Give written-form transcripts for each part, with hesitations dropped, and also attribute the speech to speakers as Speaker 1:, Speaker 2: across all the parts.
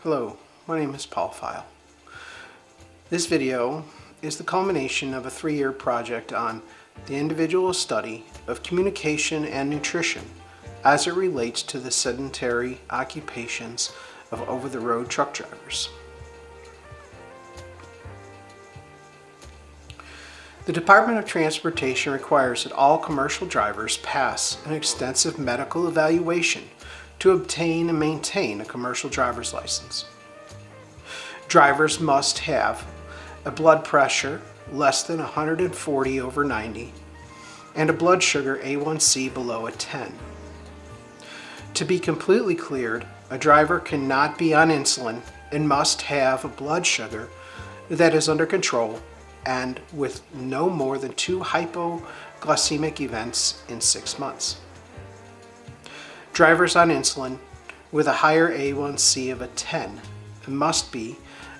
Speaker 1: Hello, my name is Paul File. This video is the culmination of a 3-year project on the individual study of communication and nutrition as it relates to the sedentary occupations of over-the-road truck drivers. The Department of Transportation requires that all commercial drivers pass an extensive medical evaluation to obtain and maintain a commercial driver's license. Drivers must have a blood pressure less than 140/90 and a blood sugar A1C below a 10. To be completely cleared, a driver cannot be on insulin and must have a blood sugar that is under control and with no more than 2 hypoglycemic events in 6 months. Drivers on insulin with a higher A1C of a 10 must be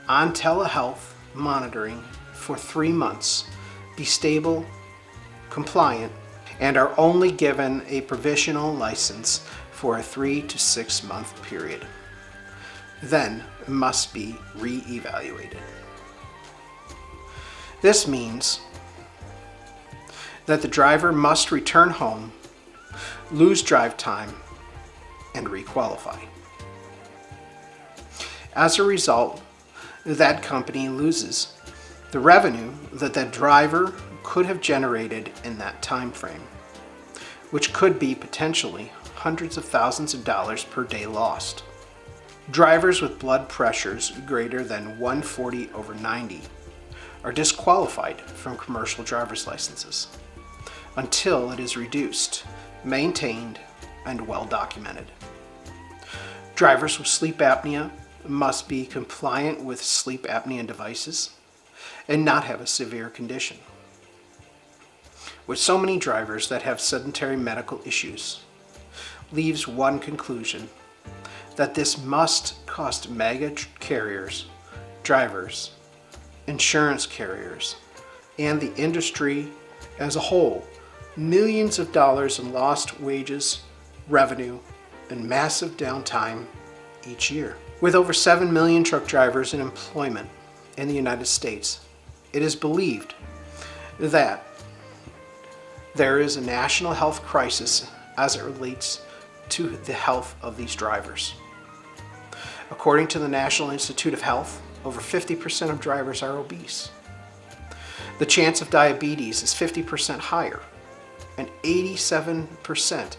Speaker 1: on telehealth monitoring for 3 months, be stable, compliant, and are only given a provisional license for a 3 to 6 month period. Then must be re-evaluated. This means that the driver must return home, lose drive time, and re-qualify. As a result, that company loses the revenue that that driver could have generated in that time frame, which could be potentially hundreds of thousands of dollars per day lost. Drivers with blood pressures greater than 140/90 are disqualified from commercial driver's licenses until it is reduced, maintained, and well documented. Drivers with sleep apnea must be compliant with sleep apnea devices and not have a severe condition. With so many drivers that have sedentary medical issues, leaves one conclusion, that this must cost mega carriers, drivers, insurance carriers, and the industry as a whole millions of dollars in lost wages, revenue, and massive downtime each year. With over 7 million truck drivers in employment in the United States, it is believed that there is a national health crisis as it relates to the health of these drivers. According to the National Institute of Health, over 50% of drivers are obese. The chance of diabetes is 50% higher, and 87%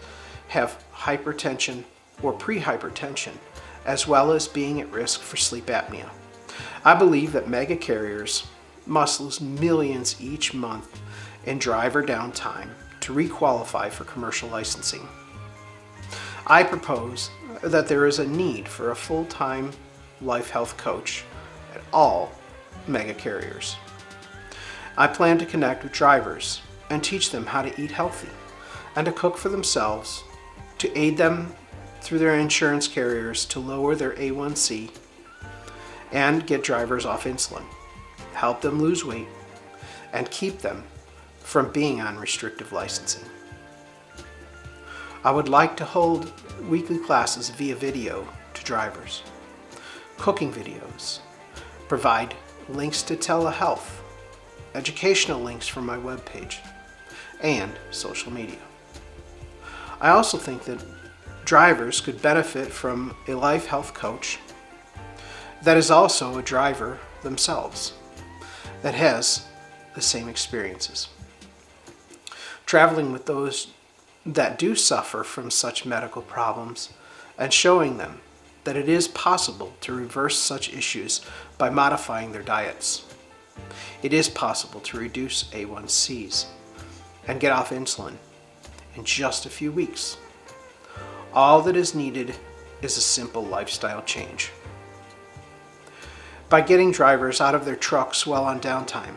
Speaker 1: have hypertension or pre-hypertension, as well as being at risk for sleep apnea. I believe that mega carriers must lose millions each month in driver downtime to requalify for commercial licensing. I propose that there is a need for a full-time life health coach at all mega carriers. I plan to connect with drivers and teach them how to eat healthy and to cook for themselves, to aid them through their insurance carriers to lower their A1C and get drivers off insulin, help them lose weight, and keep them from being on restrictive licensing. I would like to hold weekly classes via video to drivers, cooking videos, provide links to telehealth, educational links from my webpage, and social media. I also think that drivers could benefit from a life health coach that is also a driver themselves, that has the same experiences. Traveling with those that do suffer from such medical problems and showing them that it is possible to reverse such issues by modifying their diets. It is possible to reduce A1Cs and get off insulin in just a few weeks. All that is needed is a simple lifestyle change. By getting drivers out of their trucks while on downtime,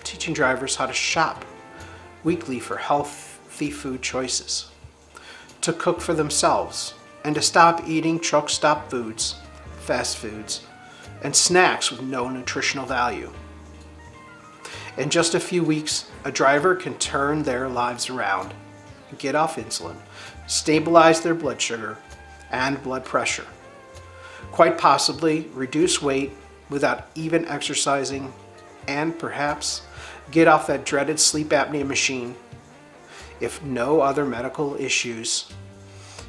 Speaker 1: teaching drivers how to shop weekly for healthy food choices, to cook for themselves, and to stop eating truck stop foods, fast foods, and snacks with no nutritional value. In just a few weeks, a driver can turn their lives around, get off insulin, stabilize their blood sugar and blood pressure, quite possibly reduce weight without even exercising, and perhaps get off that dreaded sleep apnea machine if no other medical issues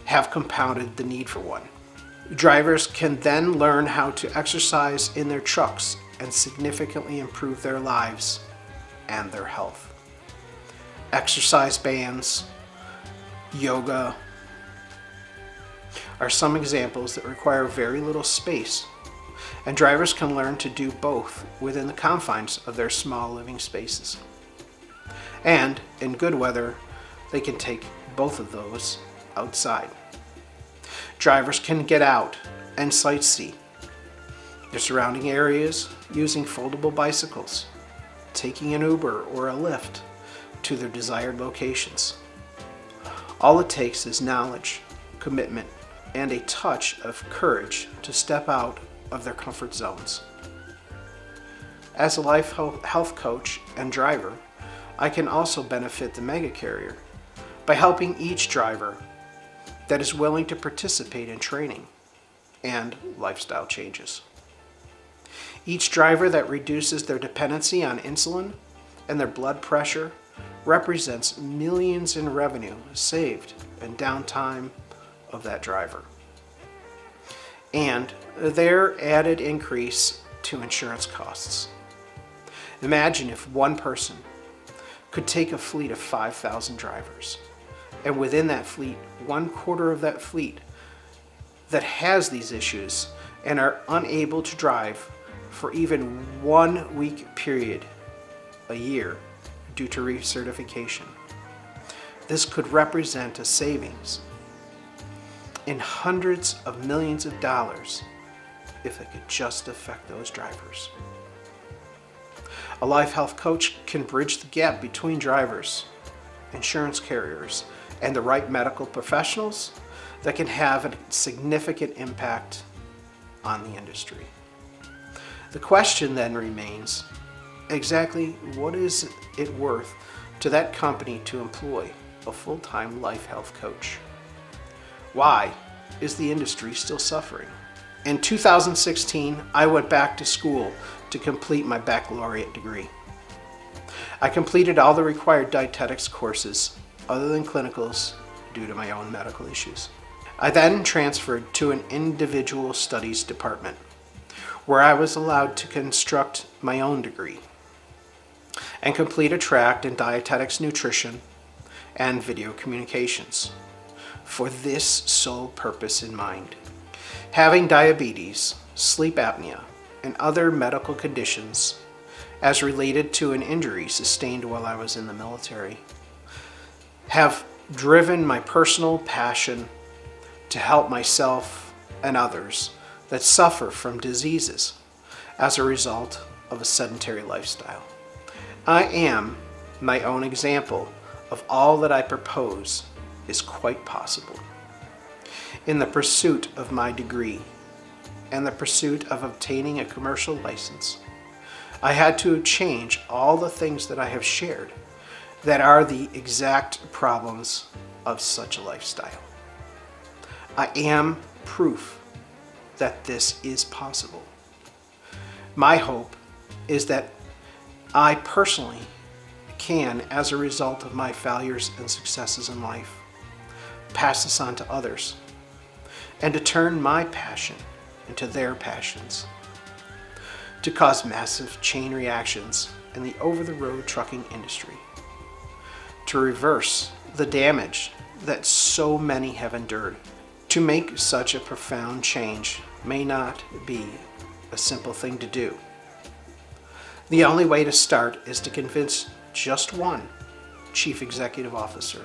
Speaker 1: have compounded the need for one. Drivers can then learn how to exercise in their trucks and significantly improve their lives and their health. Exercise bands, yoga are some examples that require very little space, and drivers can learn to do both within the confines of their small living spaces. And in good weather, they can take both of those outside. Drivers can get out and sightsee their surrounding areas using foldable bicycles, taking an Uber or a Lyft to their desired locations. All it takes is knowledge, commitment, and a touch of courage to step out of their comfort zones. As a life health coach and driver, I can also benefit the mega carrier by helping each driver that is willing to participate in training and lifestyle changes. Each driver that reduces their dependency on insulin and their blood pressure represents millions in revenue saved and downtime of that driver, and their added increase to insurance costs. Imagine if one person could take a fleet of 5,000 drivers, and within that fleet, 1/4 of that fleet that has these issues and are unable to drive for even 1 week period a year due to recertification. This could represent a savings in hundreds of millions of dollars if it could just affect those drivers. A life health coach can bridge the gap between drivers, insurance carriers, and the right medical professionals that can have a significant impact on the industry. The question then remains, exactly what is it worth to that company to employ a full-time life health coach? Why is the industry still suffering? In 2016, I went back to school to complete my baccalaureate degree. I completed all the required dietetics courses other than clinicals due to my own medical issues. I then transferred to an individual studies department where I was allowed to construct my own degree and complete a track in dietetics, nutrition, and video communications for this sole purpose in mind. Having diabetes, sleep apnea, and other medical conditions as related to an injury sustained while I was in the military have driven my personal passion to help myself and others that suffer from diseases as a result of a sedentary lifestyle. I am my own example of all that I propose is quite possible. In the pursuit of my degree and the pursuit of obtaining a commercial license, I had to change all the things that I have shared that are the exact problems of such a lifestyle. I am proof that this is possible. My hope is that I personally can, as a result of my failures and successes in life, pass this on to others and to turn my passion into their passions, to cause massive chain reactions in the over-the-road trucking industry, to reverse the damage that so many have endured. To make such a profound change may not be a simple thing to do. The only way to start is to convince just one chief executive officer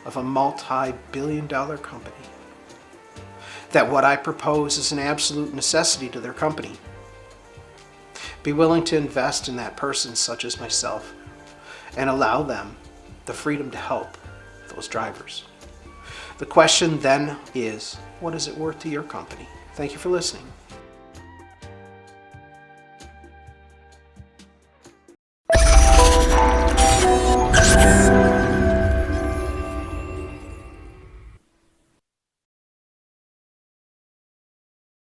Speaker 1: of a multi-billion-dollar company that what I propose is an absolute necessity to their company. Be willing to invest in that person, such as myself, and allow them the freedom to help those drivers. The question then is, what is it worth to your company? Thank you for listening.